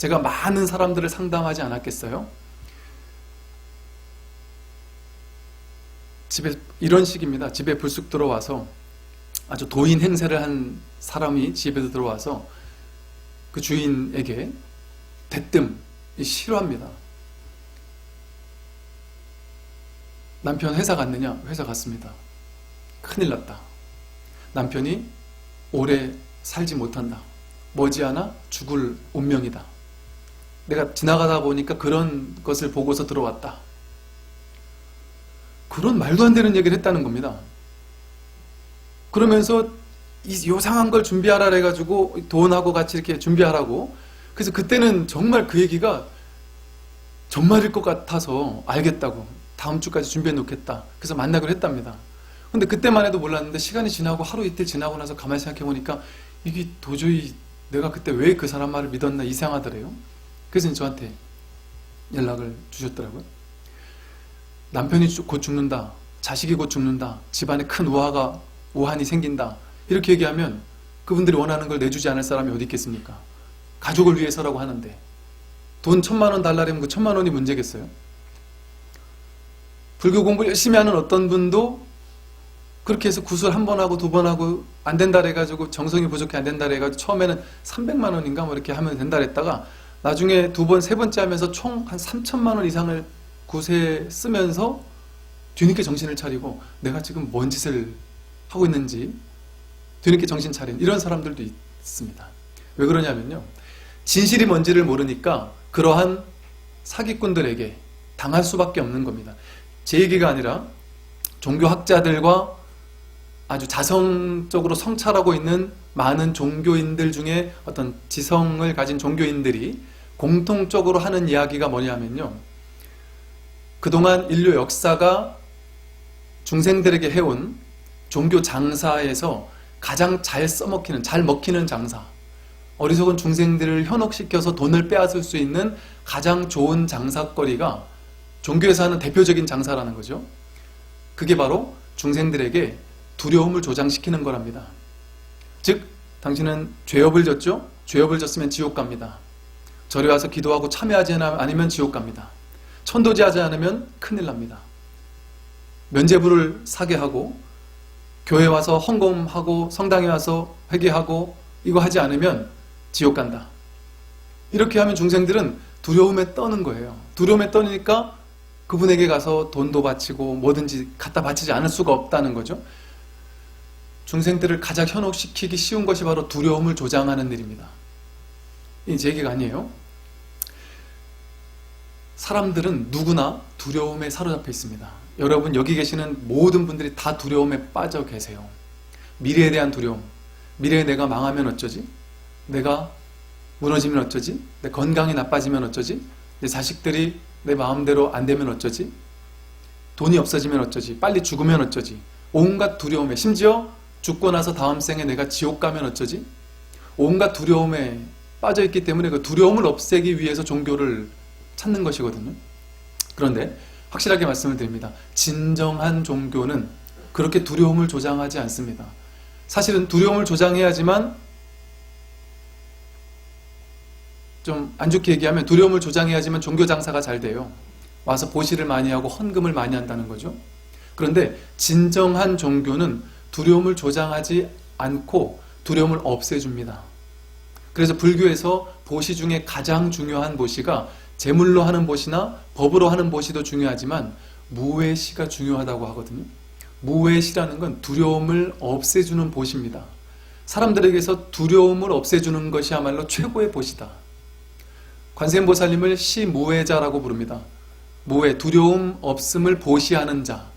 제가 많은 사람들을 상담하지 않았겠어요? 집에 이런 식입니다. 집에 불쑥 들어와서 아주 도인 행세를 한 사람이 집에 들어와서 그 주인에게 대뜸 싫어합니다. 남편 회사 갔느냐? 회사 갔습니다. 큰일 났다. 남편이 오래 살지 못한다. 머지않아 죽을 운명이다. 내가 지나가다 보니까 그런 것을 보고서 들어왔다. 그런 말도 안 되는 얘기를 했다는 겁니다. 그러면서 요상한 걸 준비하라 해가지고 돈하고 같이 이렇게 준비하라고. 그래서 그때는 정말 그 얘기가 정말일 것 같아서 알겠다고. 다음 주까지 준비해 놓겠다. 그래서 만나기로 했답니다. 근데 그때만 해도 몰랐는데 시간이 지나고 하루 이틀 지나고 나서 가만히 생각해 보니까 이게 도저히 내가 그때 왜 그 사람 말을 믿었나 이상하더래요. 그래서 저한테 연락을 주셨더라고요. 남편이 곧 죽는다. 자식이 곧 죽는다. 집안에 큰 우한이 생긴다. 이렇게 얘기하면 그분들이 원하는 걸 내주지 않을 사람이 어디 있겠습니까? 가족을 위해서라고 하는데 돈 1,000만 원 달라면 그 1,000만 원이 문제겠어요? 불교 공부 열심히 하는 어떤 분도 그렇게 해서 구술 1번 하고 2번 하고 안 된다 해가지고 정성이 부족해 안 된다 해가지고 처음에는 300만 원인가 뭐 이렇게 하면 된다 했다가 나중에 2번, 3번째 하면서 총 한 3,000만 원 이상을 구세에 쓰면서 뒤늦게 정신을 차리고 내가 지금 뭔 짓을 하고 있는지 뒤늦게 정신 차린 이런 사람들도 있습니다. 왜 그러냐면요. 진실이 뭔지를 모르니까 그러한 사기꾼들에게 당할 수밖에 없는 겁니다. 제 얘기가 아니라 종교학자들과 아주 자성적으로 성찰하고 있는 많은 종교인들 중에 어떤 지성을 가진 종교인들이 공통적으로 하는 이야기가 뭐냐면요. 그동안 인류 역사가 중생들에게 해온 종교 장사에서 가장 잘 써먹히는, 잘 먹히는 장사, 어리석은 중생들을 현혹시켜서 돈을 빼앗을 수 있는 가장 좋은 장사거리가 종교에서 하는 대표적인 장사라는 거죠. 그게 바로 중생들에게 두려움을 조장시키는 거랍니다. 즉, 당신은 죄업을 졌죠? 죄업을 졌으면 지옥 갑니다. 절에 와서 기도하고 참여하지 않으면 지옥 갑니다. 천도지하지 않으면 큰일 납니다. 면죄부를 사게 하고 교회 와서 헌금하고 성당에 와서 회개하고 이거 하지 않으면 지옥 간다. 이렇게 하면 중생들은 두려움에 떠는 거예요. 두려움에 떠니까 그분에게 가서 돈도 바치고 뭐든지 갖다 바치지 않을 수가 없다는 거죠. 중생들을 가장 현혹시키기 쉬운 것이 바로 두려움을 조장하는 일입니다. 이 제 얘기가 아니에요. 사람들은 누구나 두려움에 사로잡혀 있습니다. 여러분 여기 계시는 모든 분들이 다 두려움에 빠져 계세요. 미래에 대한 두려움. 미래에 내가 망하면 어쩌지? 내가 무너지면 어쩌지? 내 건강이 나빠지면 어쩌지? 내 자식들이 내 마음대로 안 되면 어쩌지? 돈이 없어지면 어쩌지? 빨리 죽으면 어쩌지? 온갖 두려움에, 심지어 죽고 나서 다음 생에 내가 지옥 가면 어쩌지? 온갖 두려움에 빠져있기 때문에 그 두려움을 없애기 위해서 종교를 찾는 것이거든요. 그런데 확실하게 말씀을 드립니다. 진정한 종교는 그렇게 두려움을 조장하지 않습니다. 사실은 두려움을 조장해야지만, 좀 안 좋게 얘기하면 두려움을 조장해야지만 종교 장사가 잘 돼요. 와서 보시를 많이 하고 헌금을 많이 한다는 거죠. 그런데 진정한 종교는 두려움을 조장하지 않고 두려움을 없애줍니다. 그래서 불교에서 보시 중에 가장 중요한 보시가 제물로 하는 보시나 법으로 하는 보시도 중요하지만 무외시가 중요하다고 하거든요. 무외시라는 건 두려움을 없애주는 보시입니다. 사람들에게서 두려움을 없애주는 것이야말로 최고의 보시다. 관세음보살님을 시무외자라고 부릅니다. 무외, 두려움 없음을 보시하는 자.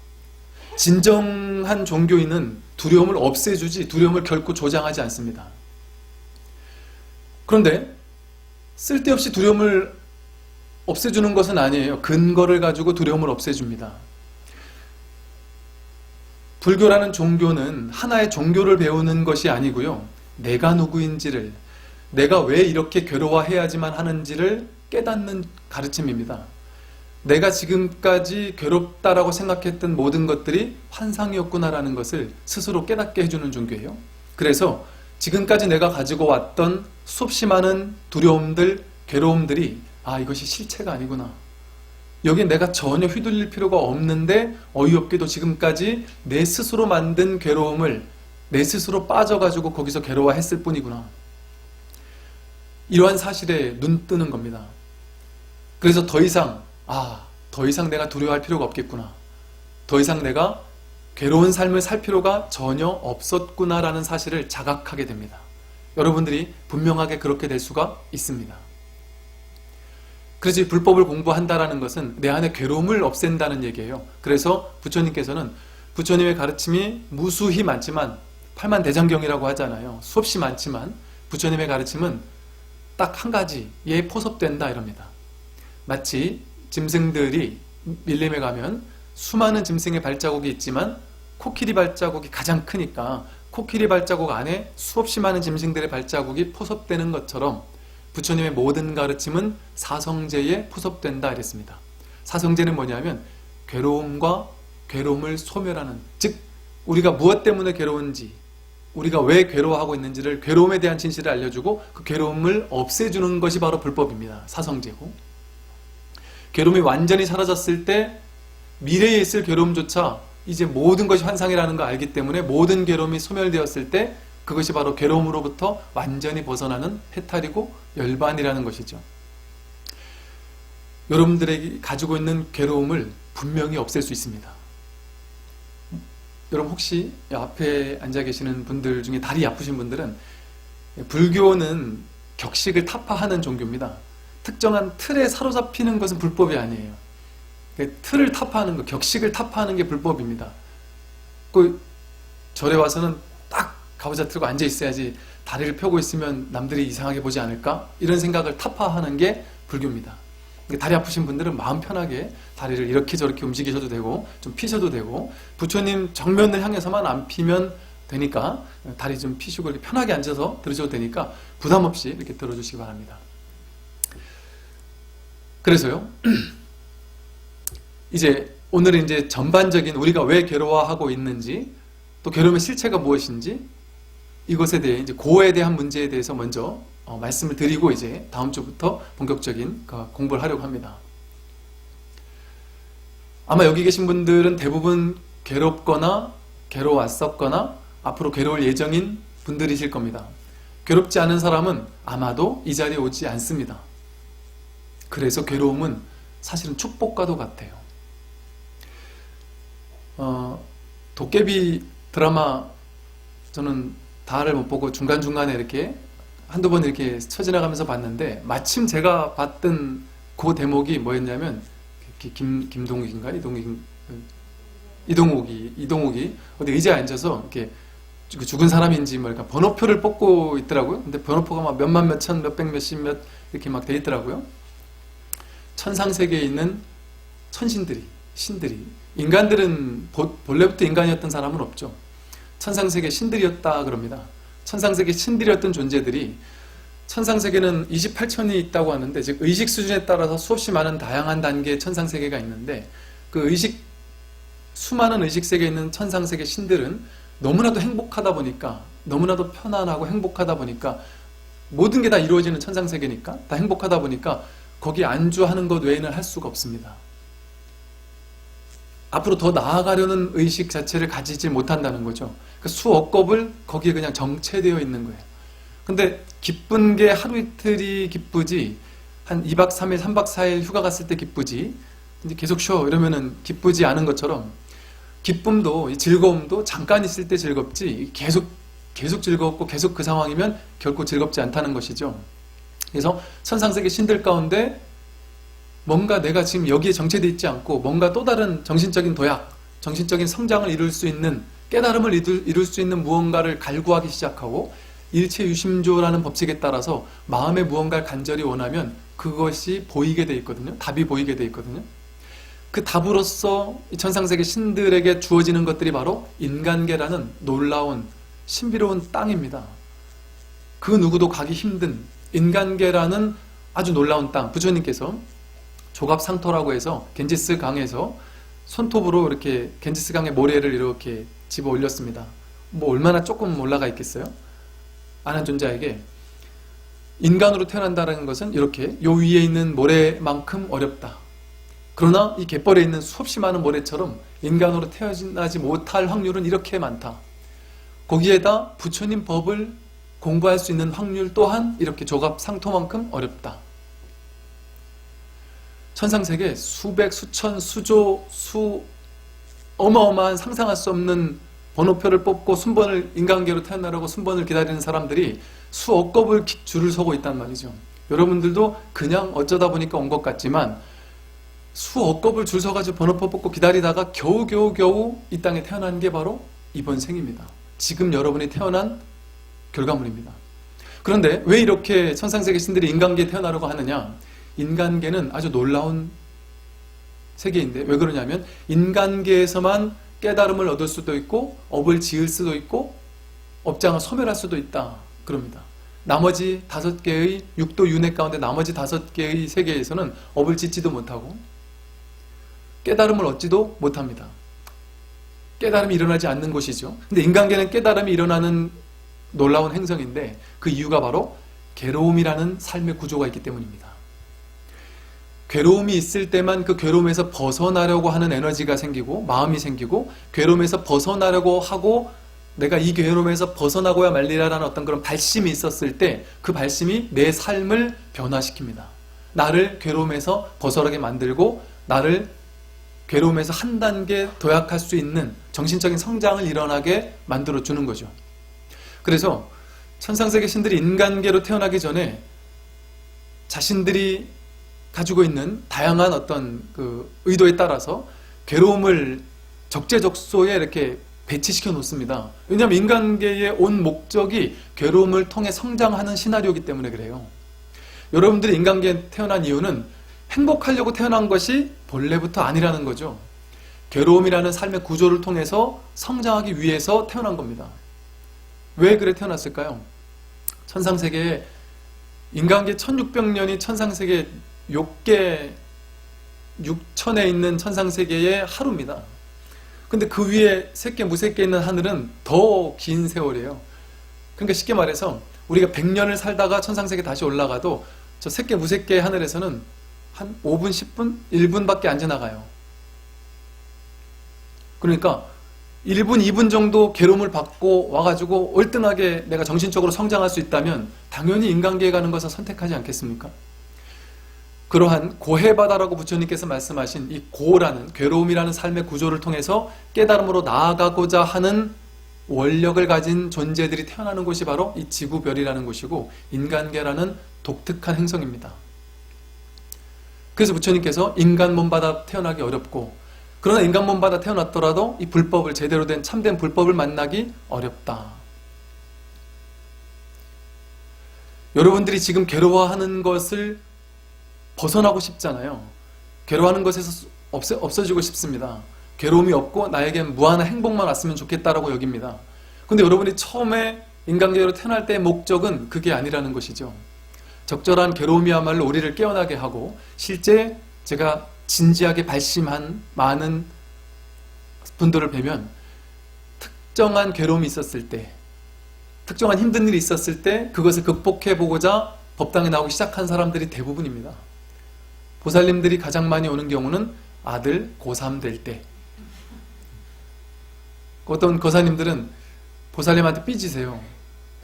진정한 종교인은 두려움을 없애주지 두려움을 결코 조장하지 않습니다. 그런데 쓸데없이 두려움을 없애주는 것은 아니에요. 근거를 가지고 두려움을 없애줍니다. 불교라는 종교는 하나의 종교를 배우는 것이 아니고요. 내가 누구인지를, 내가 왜 이렇게 괴로워해야지만 하는지를 깨닫는 가르침입니다. 내가 지금까지 괴롭다라고 생각했던 모든 것들이 환상이었구나라는 것을 스스로 깨닫게 해주는 종교예요. 그래서 지금까지 내가 가지고 왔던 수없이 많은 두려움들, 괴로움들이 이것이 실체가 아니구나. 여기 내가 전혀 휘둘릴 필요가 없는데 어이없게도 지금까지 내 스스로 만든 괴로움을 내 스스로 빠져가지고 거기서 괴로워했을 뿐이구나. 이러한 사실에 눈 뜨는 겁니다. 그래서 더 이상 내가 두려워할 필요가 없겠구나. 더 이상 내가 괴로운 삶을 살 필요가 전혀 없었구나라는 사실을 자각하게 됩니다. 여러분들이 분명하게 그렇게 될 수가 있습니다. 그래서 이 불법을 공부한다라는 것은 내 안에 괴로움을 없앤다는 얘기예요. 그래서 부처님께서는 부처님의 가르침이 무수히 많지만 팔만대장경이라고 하잖아요. 수없이 많지만 부처님의 가르침은 딱 한 가지에 포섭된다 이럽니다. 마치 짐승들이 밀림에 가면 수많은 짐승의 발자국이 있지만 코끼리 발자국이 가장 크니까 코끼리 발자국 안에 수없이 많은 짐승들의 발자국이 포섭되는 것처럼 부처님의 모든 가르침은 사성제에 포섭된다 이랬습니다. 사성제는 뭐냐면 괴로움과 괴로움을 소멸하는, 즉 우리가 무엇 때문에 괴로운지, 우리가 왜 괴로워하고 있는지를, 괴로움에 대한 진실을 알려주고 그 괴로움을 없애주는 것이 바로 불법입니다. 사성제고, 괴로움이 완전히 사라졌을 때 미래에 있을 괴로움조차 이제 모든 것이 환상이라는 걸 알기 때문에 모든 괴로움이 소멸되었을 때 그것이 바로 괴로움으로부터 완전히 벗어나는 해탈이고 열반이라는 것이죠. 여러분들에게 가지고 있는 괴로움을 분명히 없앨 수 있습니다. 여러분 혹시 앞에 앉아 계시는 분들 중에 다리 아프신 분들은, 불교는 격식을 타파하는 종교입니다. 특정한 틀에 사로잡히는 것은 불법이 아니에요. 틀을 타파하는 것, 격식을 타파하는 게 불법입니다. 그 절에 와서는 딱 가부좌 틀고 앉아 있어야지, 다리를 펴고 있으면 남들이 이상하게 보지 않을까? 이런 생각을 타파하는 게 불교입니다. 다리 아프신 분들은 마음 편하게 다리를 이렇게 저렇게 움직이셔도 되고 좀 피셔도 되고, 부처님 정면을 향해서만 안 피면 되니까 다리 좀 피시고 이렇게 편하게 앉아서 들으셔도 되니까 부담 없이 이렇게 들어주시기 바랍니다. 그래서요, 이제 오늘은 이제 전반적인 우리가 왜 괴로워하고 있는지, 또 괴로움의 실체가 무엇인지, 이것에 대해, 이제 고에 대한 문제에 대해서 먼저 말씀을 드리고 이제 다음 주부터 본격적인 공부를 하려고 합니다. 아마 여기 계신 분들은 대부분 괴롭거나 괴로웠었거나 앞으로 괴로울 예정인 분들이실 겁니다. 괴롭지 않은 사람은 아마도 이 자리에 오지 않습니다. 그래서 괴로움은 사실은 축복과도 같아요. 도깨비 드라마 저는 다를 못 보고 중간중간에 이렇게 한두 번 이렇게 쳐지나가면서 봤는데, 마침 제가 봤던 그 대목이 뭐였냐면, 김동욱인가? 이동욱이 어디 의자에 앉아서 이렇게 죽은 사람인지 뭐 이렇게 번호표를 뽑고 있더라고요. 근데 번호표가 막 몇만, 몇천, 몇백, 몇십, 몇 이렇게 막 돼 있더라고요. 천상세계에 있는 천신들이, 신들이, 인간들은 본래부터 인간이었던 사람은 없죠. 천상세계 신들이었다 그럽니다. 천상세계 신들이었던 존재들이, 천상세계는 28천이 있다고 하는데, 즉 의식 수준에 따라서 수없이 많은 다양한 단계의 천상세계가 있는데, 그 수많은 의식세계에 있는 천상세계 신들은 너무나도 행복하다 보니까, 너무나도 편안하고 행복하다 보니까, 모든 게 다 이루어지는 천상세계니까 다 행복하다 보니까 거기 안주하는 것 외에는 할 수가 없습니다. 앞으로 더 나아가려는 의식 자체를 가지지 못한다는 거죠. 그 수억 겁을 거기에 그냥 정체되어 있는 거예요. 근데 기쁜 게 하루 이틀이 기쁘지, 한 2박 3일, 3박 4일 휴가 갔을 때 기쁘지, 이제 계속 쉬어 이러면은 기쁘지 않은 것처럼, 기쁨도, 이 즐거움도 잠깐 있을 때 즐겁지, 계속 즐겁고 계속 그 상황이면 결코 즐겁지 않다는 것이죠. 그래서 천상세계 신들 가운데 뭔가 내가 지금 여기에 정체되어 있지 않고 뭔가 또 다른 정신적인 도약, 정신적인 성장을 이룰 수 있는, 깨달음을 이룰 수 있는 무언가를 갈구하기 시작하고, 일체유심조라는 법칙에 따라서 마음에 무언가를 간절히 원하면 그것이 보이게 돼 있거든요. 답이 보이게 돼 있거든요. 그 답으로서 이 천상세계 신들에게 주어지는 것들이 바로 인간계라는 놀라운 신비로운 땅입니다. 그 누구도 가기 힘든 인간계라는 아주 놀라운 땅, 부처님께서 조갑상토라고 해서 겐지스 강에서 손톱으로 이렇게 겐지스 강의 모래를 이렇게 집어 올렸습니다. 뭐 얼마나 조금 올라가 있겠어요? 아는 존자에게 인간으로 태어난다는 것은 이렇게 요 위에 있는 모래만큼 어렵다. 그러나 이 갯벌에 있는 수없이 많은 모래처럼 인간으로 태어나지 못할 확률은 이렇게 많다. 거기에다 부처님 법을 공부할 수 있는 확률 또한 이렇게 조갑상토만큼 어렵다. 천상세계 수백, 수천, 수조, 어마어마한 상상할 수 없는 번호표를 뽑고 순번을 인간계로 태어나려고 순번을 기다리는 사람들이 수억 겁을 줄을 서고 있단 말이죠. 여러분들도 그냥 어쩌다 보니까 온 것 같지만 수억 겁을 줄 서가지고 번호표 뽑고 기다리다가 겨우 이 땅에 태어난 게 바로 이번 생입니다. 지금 여러분이 태어난 결과물입니다. 그런데 왜 이렇게 천상세계 신들이 인간계에 태어나려고 하느냐? 인간계는 아주 놀라운 세계인데 왜 그러냐면 인간계에서만 깨달음을 얻을 수도 있고 업을 지을 수도 있고 업장을 소멸할 수도 있다. 그럽니다. 나머지 5개의 육도 윤회 가운데 나머지 5개의 세계에서는 업을 짓지도 못하고 깨달음을 얻지도 못합니다. 깨달음이 일어나지 않는 곳이죠. 근데 인간계는 깨달음이 일어나는 놀라운 행성인데 그 이유가 바로 괴로움이라는 삶의 구조가 있기 때문입니다. 괴로움이 있을 때만 그 괴로움에서 벗어나려고 하는 에너지가 생기고 마음이 생기고 괴로움에서 벗어나려고 하고 내가 이 괴로움에서 벗어나고야 말리라라는 어떤 그런 발심이 있었을 때 그 발심이 내 삶을 변화시킵니다. 나를 괴로움에서 벗어나게 만들고 나를 괴로움에서 한 단계 도약할 수 있는 정신적인 성장을 일어나게 만들어주는 거죠. 그래서 천상세계 신들이 인간계로 태어나기 전에 자신들이 가지고 있는 다양한 어떤 그 의도에 따라서 괴로움을 적재적소에 이렇게 배치시켜 놓습니다. 왜냐하면 인간계에 온 목적이 괴로움을 통해 성장하는 시나리오이기 때문에 그래요. 여러분들이 인간계에 태어난 이유는 행복하려고 태어난 것이 본래부터 아니라는 거죠. 괴로움이라는 삶의 구조를 통해서 성장하기 위해서 태어난 겁니다. 왜 그래 태어났을까요? 천상세계에 인간계 1600년이 천상세계 6개 6천에 있는 천상세계의 하루입니다. 근데 그 위에 새끼 무새끼 있는 하늘은 더 긴 세월이에요. 그러니까 쉽게 말해서 우리가 100년을 살다가 천상세계 다시 올라가도 저 새끼 무새끼의 하늘에서는 한 5분, 10분, 1분밖에 안 지나가요. 그러니까 1분, 2분 정도 괴로움을 받고 와가지고 얼등하게 내가 정신적으로 성장할 수 있다면 당연히 인간계에 가는 것을 선택하지 않겠습니까? 그러한 고해바다라고 부처님께서 말씀하신 이 고라는 괴로움이라는 삶의 구조를 통해서 깨달음으로 나아가고자 하는 원력을 가진 존재들이 태어나는 곳이 바로 이 지구별이라는 곳이고 인간계라는 독특한 행성입니다. 그래서 부처님께서 인간 몸 받아 태어나기 어렵고 그러나 인간 몸 받아 태어났더라도 이 불법을 제대로 된 참된 불법을 만나기 어렵다. 여러분들이 지금 괴로워하는 것을 벗어나고 싶잖아요. 괴로워하는 것에서 없어지고 싶습니다. 괴로움이 없고 나에겐 무한한 행복만 왔으면 좋겠다라고 여깁니다. 근데 여러분이 처음에 인간계로 태어날 때의 목적은 그게 아니라는 것이죠. 적절한 괴로움이야말로 우리를 깨어나게 하고 실제 제가 진지하게 발심한 많은 분들을 뵈면 특정한 괴로움이 있었을 때 특정한 힘든 일이 있었을 때 그것을 극복해보고자 법당에 나오기 시작한 사람들이 대부분입니다. 보살님들이 가장 많이 오는 경우는 아들 고3 될 때 어떤 거사님들은 보살님한테 삐지세요.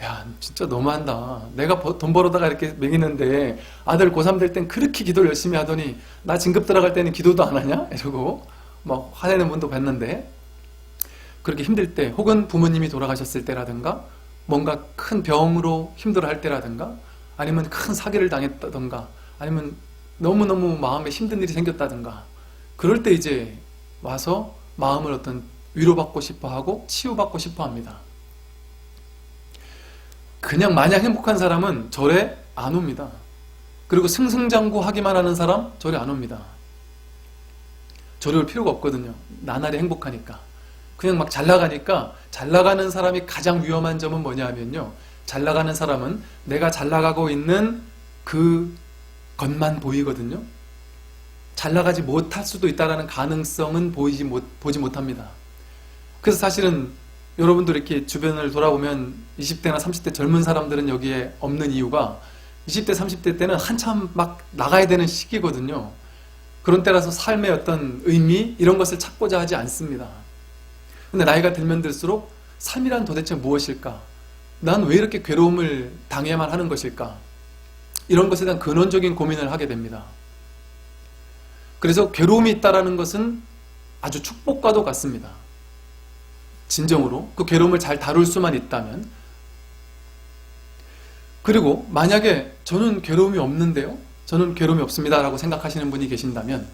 야 진짜 너무한다. 내가 돈 벌어다가 이렇게 먹이는데 아들 고3 될 땐 그렇게 기도를 열심히 하더니 나 진급 들어갈 때는 기도도 안 하냐? 이러고 막 화내는 분도 봤는데 그렇게 힘들 때 혹은 부모님이 돌아가셨을 때라든가 뭔가 큰 병으로 힘들어할 때라든가 아니면 큰 사기를 당했다든가 아니면 너무너무 마음에 힘든 일이 생겼다든가 그럴 때 이제 와서 마음을 어떤 위로받고 싶어하고 치유받고 싶어합니다. 그냥 마냥 행복한 사람은 절에 안 옵니다. 그리고 승승장구하기만 하는 사람 절에 안 옵니다. 절에 올 필요가 없거든요. 나날이 행복하니까. 그냥 막 잘 나가니까 잘 나가는 사람이 가장 위험한 점은 뭐냐 하면요. 잘 나가는 사람은 내가 잘 나가고 있는 그 것만 보이거든요. 잘 나가지 못할 수도 있다는 가능성은 보지 못합니다. 그래서 사실은 여러분들 이렇게 주변을 돌아보면 20대나 30대 젊은 사람들은 여기에 없는 이유가 20대, 30대 때는 한참 막 나가야 되는 시기거든요. 그런 때라서 삶의 어떤 의미, 이런 것을 찾고자 하지 않습니다. 근데 나이가 들면 들수록 삶이란 도대체 무엇일까? 난 왜 이렇게 괴로움을 당해야만 하는 것일까? 이런 것에 대한 근원적인 고민을 하게 됩니다. 그래서 괴로움이 있다는 것은 아주 축복과도 같습니다. 진정으로 그 괴로움을 잘 다룰 수만 있다면. 그리고 만약에 저는 괴로움이 없는데요? 저는 괴로움이 없습니다 라고 생각하시는 분이 계신다면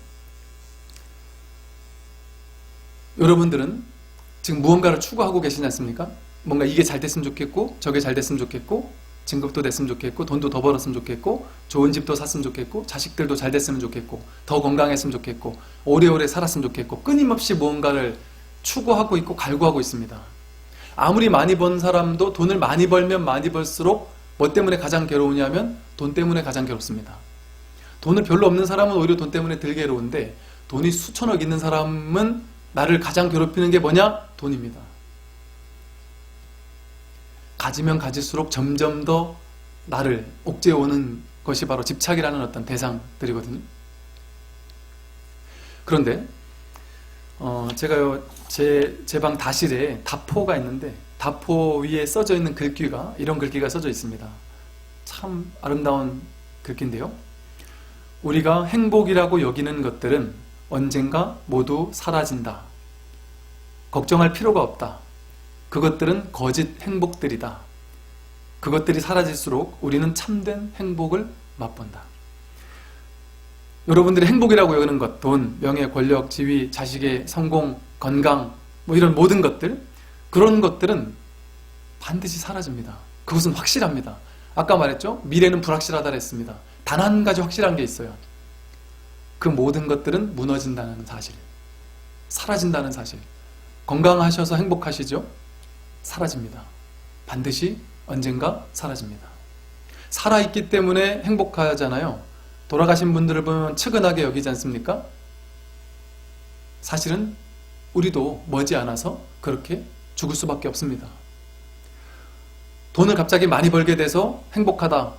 여러분들은 지금 무언가를 추구하고 계시지 않습니까? 뭔가 이게 잘 됐으면 좋겠고 저게 잘 됐으면 좋겠고 진급도 됐으면 좋겠고 돈도 더 벌었으면 좋겠고 좋은 집도 샀으면 좋겠고 자식들도 잘 됐으면 좋겠고 더 건강했으면 좋겠고 오래오래 살았으면 좋겠고 끊임없이 무언가를 추구하고 있고 갈구하고 있습니다. 아무리 많이 번 사람도 돈을 많이 벌면 많이 벌수록 뭐 때문에 가장 괴로우냐면 돈 때문에 가장 괴롭습니다. 돈을 별로 없는 사람은 오히려 돈 때문에 덜 괴로운데 돈이 수천억 있는 사람은 나를 가장 괴롭히는 게 뭐냐? 돈입니다. 가지면 가질수록 점점 더 나를 옥죄어오는 것이 바로 집착이라는 어떤 대상들이거든요. 그런데 제가요 제 방 다실에 다포가 있는데 다포 위에 써져 있는 글귀가 이런 글귀가 써져 있습니다. 참 아름다운 글귀인데요. 우리가 행복이라고 여기는 것들은 언젠가 모두 사라진다. 걱정할 필요가 없다. 그것들은 거짓 행복들이다. 그것들이 사라질수록 우리는 참된 행복을 맛본다. 여러분들이 행복이라고 여기는 것, 돈, 명예, 권력, 지위, 자식의 성공, 건강, 뭐 이런 모든 것들, 그런 것들은 반드시 사라집니다. 그것은 확실합니다. 아까 말했죠? 미래는 불확실하다 했습니다. 단 한 가지 확실한 게 있어요. 그 모든 것들은 무너진다는 사실, 사라진다는 사실. 건강하셔서 행복하시죠? 사라집니다. 반드시 언젠가 사라집니다. 살아있기 때문에 행복하잖아요. 돌아가신 분들을 보면 측은하게 여기지 않습니까? 사실은 우리도 머지않아서 그렇게 죽을 수밖에 없습니다. 돈을 갑자기 많이 벌게 돼서 행복하다.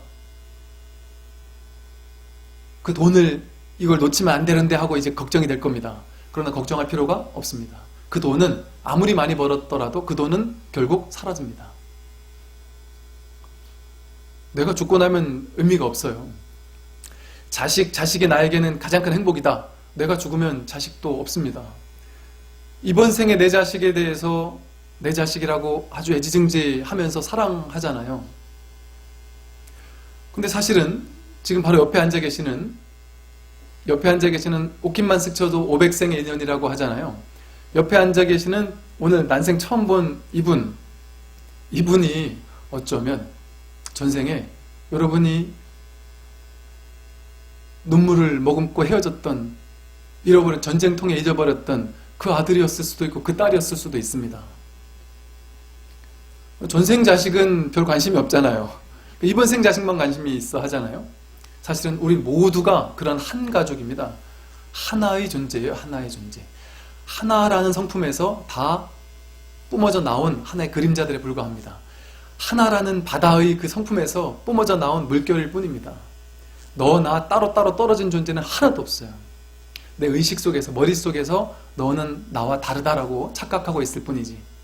그 돈을 이걸 놓치면 안 되는데 하고 이제 걱정이 될 겁니다. 그러나 걱정할 필요가 없습니다. 그 돈은 아무리 많이 벌었더라도 그 돈은 결국 사라집니다. 내가 죽고 나면 의미가 없어요. 자식이 나에게는 가장 큰 행복이다. 내가 죽으면 자식도 없습니다. 이번 생에 내 자식에 대해서 내 자식이라고 아주 애지중지하면서 사랑하잖아요. 근데 사실은 지금 바로 옆에 앉아 계시는 옷깃만 스쳐도 500생의 인연이라고 하잖아요. 옆에 앉아 계시는 오늘 난생 처음 본 이분이 어쩌면 전생에 여러분이 눈물을 머금고 헤어졌던, 잃어버린, 전쟁통에 잊어버렸던 그 아들이었을 수도 있고 그 딸이었을 수도 있습니다. 전생 자식은 별 관심이 없잖아요. 이번 생 자식만 관심이 있어 하잖아요. 사실은 우리 모두가 그런 한 가족입니다. 하나의 존재예요. 하나의 존재. 하나라는 성품에서 다 뿜어져 나온 하나의 그림자들에 불과합니다. 하나라는 바다의 그 성품에서 뿜어져 나온 물결일 뿐입니다. 너, 나 따로따로 떨어진 존재는 하나도 없어요. 내 의식 속에서, 머릿속에서 너는 나와 다르다라고 착각하고 있을 뿐이지.